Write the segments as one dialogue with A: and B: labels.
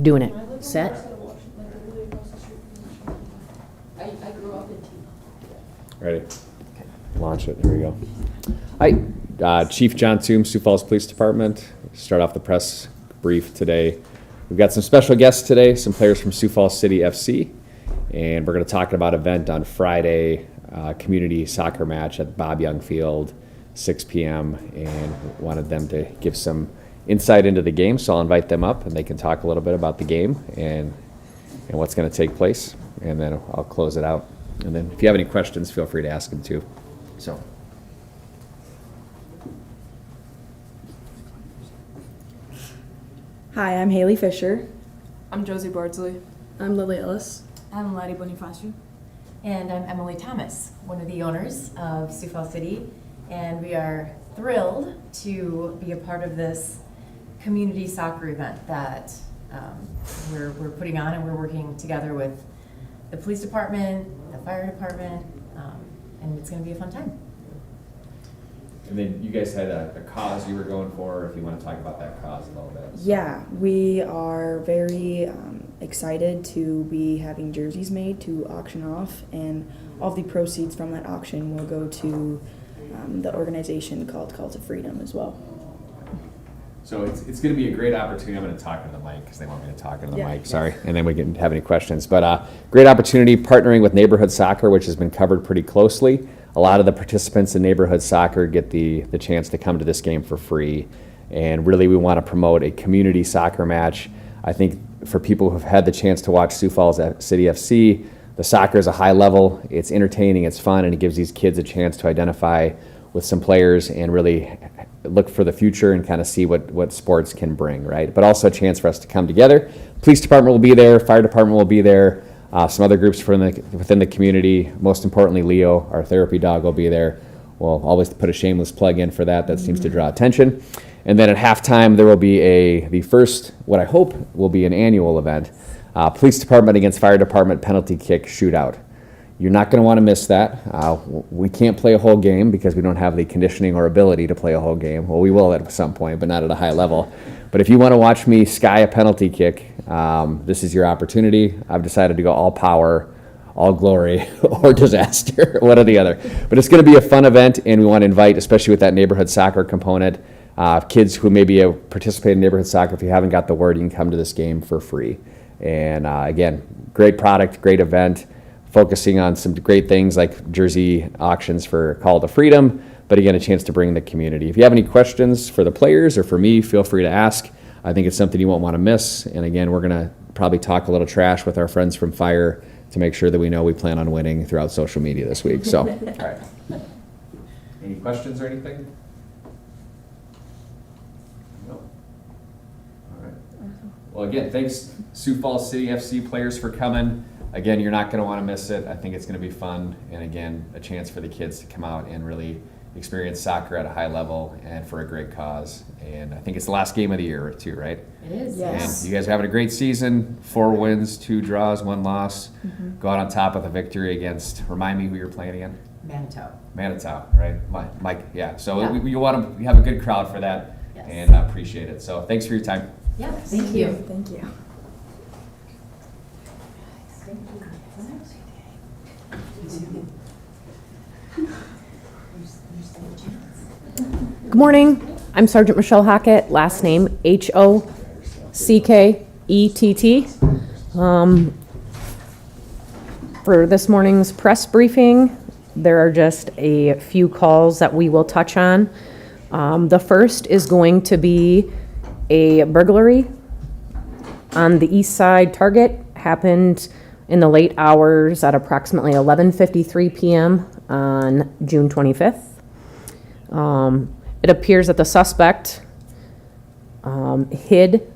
A: doing it. Set.
B: I grew up in T.
C: Ready? Launch it. Here we go. Hi, Chief John Toombs, Sioux Falls Police Department. Start off the press brief today. We've got some special guests today, some players from Sioux Falls City FC, and we're going to talk about an event on Friday, community soccer match at Bob Young Field, 6 p.m., and wanted them to give some insight into the game, so I'll invite them up, and they can talk a little bit about the game and what's going to take place, and then I'll close it out. And then if you have any questions, feel free to ask them too. So.
D: Hi, I'm Haley Fisher.
E: I'm Josie Bardsley.
D: I'm Lily Ellis.
F: I'm Lottie Bonifacio.
B: And I'm Emily Thomas, one of the owners of Sioux Falls City, and we are thrilled to be a part of this community soccer event that we're putting on, and we're working together with the police department, the fire department, and it's going to be a fun time.
C: And then you guys had a cause you were going for, if you want to talk about that cause a little bit.
D: Yeah, we are very excited to be having jerseys made to auction off, and all of the proceeds from that auction will go to the organization called Call to Freedom as well.
C: So it's going to be a great opportunity. I'm going to talk into the mic because they want me to talk into the mic.
D: Yes.
C: Sorry. And then we can have any questions. But great opportunity partnering with Neighborhood Soccer, which has been covered pretty closely. A lot of the participants in Neighborhood Soccer get the chance to come to this game for free. And really, we want to promote a community soccer match. I think for people who've had the chance to watch Sioux Falls City FC, the soccer is a high level. It's entertaining, it's fun, and it gives these kids a chance to identify with some players and really look for the future and kind of see what sports can bring, right? But also a chance for us to come together. Police department will be there, fire department will be there, some other groups within the community. Most importantly, Leo, our therapy dog, will be there. We'll always put a shameless plug in for that. That seems to draw attention. And then at halftime, there will be the first, what I hope will be an annual event, police department against fire department penalty kick shootout. You're not going to want to miss that. We can't play a whole game because we don't have the conditioning or ability to play a whole game. Well, we will at some point, but not at a high level. But if you want to watch me sky a penalty kick, this is your opportunity. I've decided to go all power, all glory, or disaster, one or the other. But it's going to be a fun event, and we want to invite, especially with that neighborhood soccer component, kids who maybe participate in neighborhood soccer. If you haven't got the word, you can come to this game for free. And again, great product, great event, focusing on some great things like jersey auctions for Call to Freedom, but again, a chance to bring the community. If you have any questions for the players or for me, feel free to ask. I think it's something you won't want to miss. And again, we're going to probably talk a little trash with our friends from Fire to make sure that we know we plan on winning throughout social media this week. So, all right. Any questions or anything? No. All right. Well, again, thanks Sioux Falls City FC players for coming. Again, you're not going to want to miss it. I think it's going to be fun, and again, a chance for the kids to come out and really experience soccer at a high level and for a great cause. And I think it's the last game of the year too, right?
B: It is.
D: Yes.
C: And you guys are having a great season. 4 wins, 2 draws, 1 loss.
D: Mm-hmm.
C: Go out on top with a victory against, remind me who you're playing again?
B: Manitou.
C: Manitou, right? Mike, yeah. So
B: Yeah.
C: we want to have a good crowd for that,
B: Yes.
C: and I appreciate it. So thanks for your time.
B: Yeah, thank you.
D: Thank you.
A: Good morning. I'm Sergeant Michelle Hackett, last name Hockett. For this morning's press briefing, there are just a few calls that we will touch on. The first is going to be a burglary on the east side. Target happened in the late hours at approximately 11:53 p.m. on June 25th. It appears that the suspect hid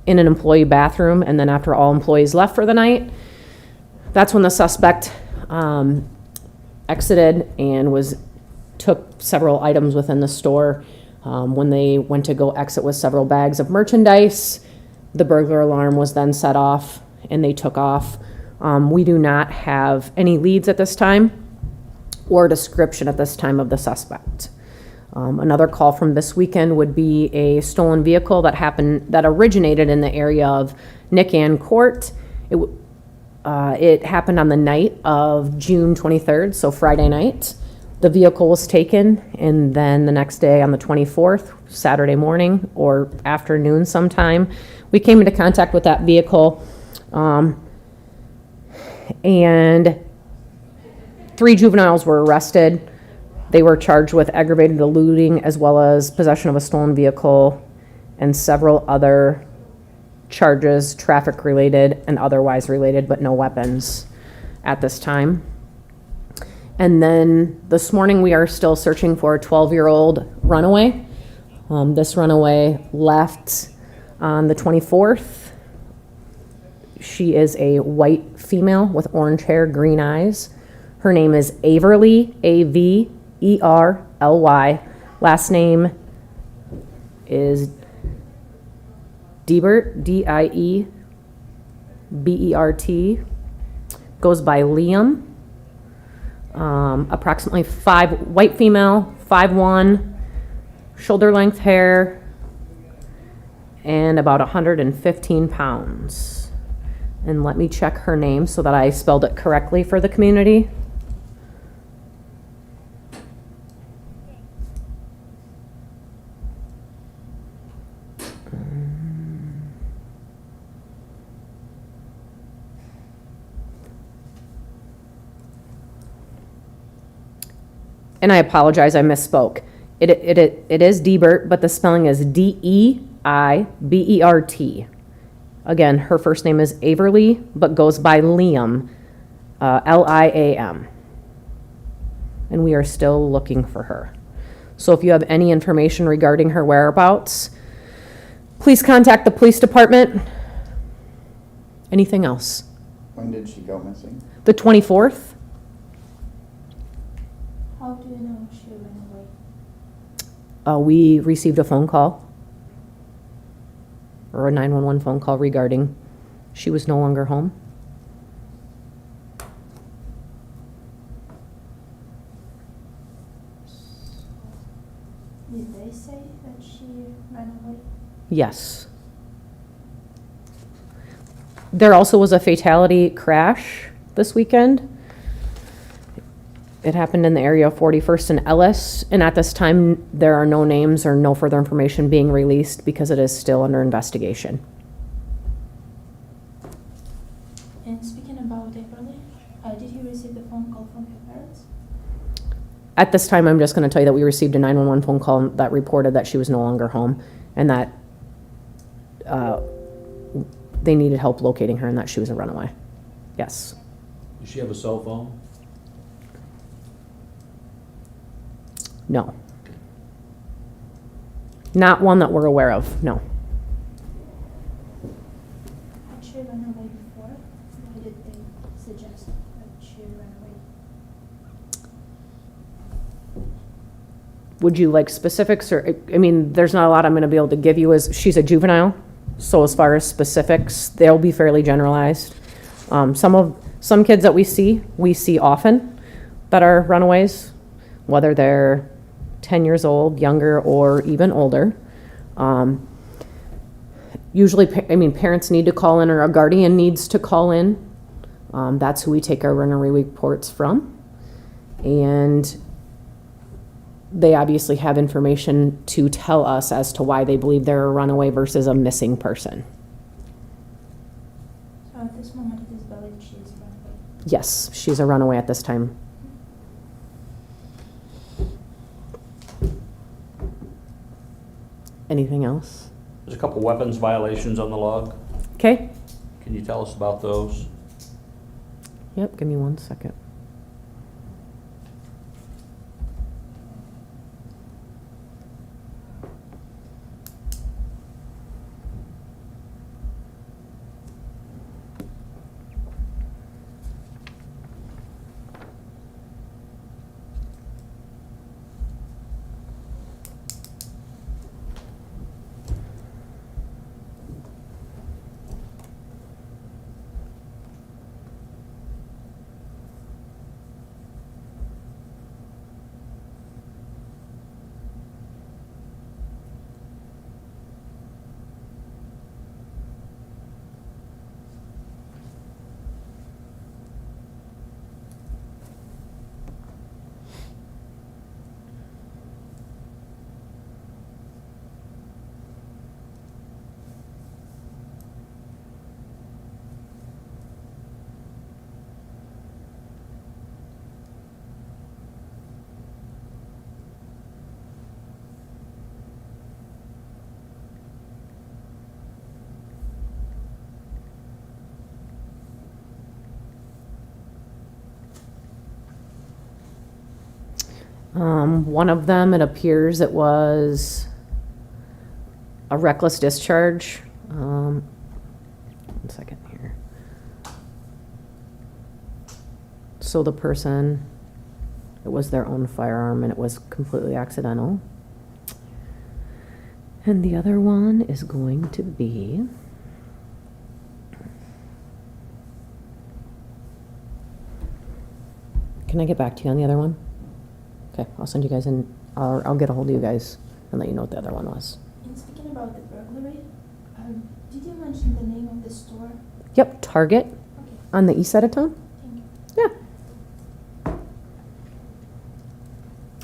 A: in an employee bathroom, and then after all employees left for the night, that's when the suspect exited and took several items within the store. When they went to go exit with several bags of merchandise, the burglar alarm was then set off, and they took off. We do not have any leads at this time or description at this time of the suspect. Another call from this weekend would be a stolen vehicle that originated in the area of Nick Ann Court. It happened on the night of June 23rd, so Friday night. The vehicle was taken, and then the next day on the 24th, Saturday morning or afternoon sometime, we came into contact with that vehicle, and 3 juveniles were arrested. They were charged with aggravated eluding as well as possession of a stolen vehicle and several other charges, traffic-related and otherwise related, but no weapons at this time. And then this morning, we are still searching for a 12-year-old runaway. This runaway left on the 24th. She is a white female with orange hair, green eyes. Her name is Averly, Averly. Last name is Diebert, Diebert. Goes by Liam. Approximately white female, 5'1", shoulder length hair, and about 115 pounds. And let me check her name so that I spelled it correctly for the community. And I apologize, I misspoke. It is Diebert, but the spelling is Deibert. Again, her first name is Averly, but goes by Liam, Liam. And we are still looking for her. So if you have any information regarding her whereabouts, please contact the police department. Anything else?
F: When did she go missing?
A: The 24th?
G: How do you know she ran away?
A: We received a phone call or a 911 phone call regarding she was no longer home.
G: Did they say that she ran away?
A: Yes. There also was a fatality crash this weekend. It happened in the area of 41st and Ellis, and at this time, there are no names or no further information being released because it is still under investigation.
G: And speaking about Averly, did you receive the phone call from your parents?
A: At this time, I'm just going to tell you that we received a 911 phone call that reported that she was no longer home and that they needed help locating her and that she was a runaway. Yes.
H: Does she have a cell phone?
A: No. Not one that we're aware of, no.
G: Had she run away before? Why did they suggest that she ran away?
A: Would you like specifics or, I mean, there's not a lot I'm going to be able to give you as she's a juvenile. So as far as specifics, they'll be fairly generalized. Some kids that we see often that are runaways, whether they're 10 years old, younger, or even older. Usually, parents need to call in or a guardian needs to call in. That's who we take our runaway reports from. And they obviously have information to tell us as to why they believe they're a runaway versus a missing person.
G: So at this moment, it is believed she is run away.
A: Yes, she's a runaway at this time. Anything else?
H: There's a couple weapons violations on the log.
A: Okay.
H: Can you tell us about those?
A: Yep, give me 1 second. One of them, it appears it was a reckless discharge. 1 second here. So the person, it was their own firearm and it was completely accidental. And the other one is going to be, can I get back to you on the other one? Okay, I'll send you guys in, I'll get a hold of you guys and let you know what the other one was.
G: And speaking about the burglary, did you mention the name of the store?
A: Yep, Target
G: Okay,
A: on the east side of town.
G: thank you.
A: Yeah.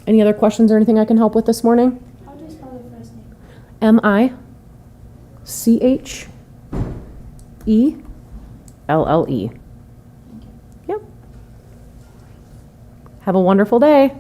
A: Any other questions or anything I can help with this morning?
G: How do you spell the first name?
A: Michelle.
G: Thank you.
A: Yep. Have a wonderful day.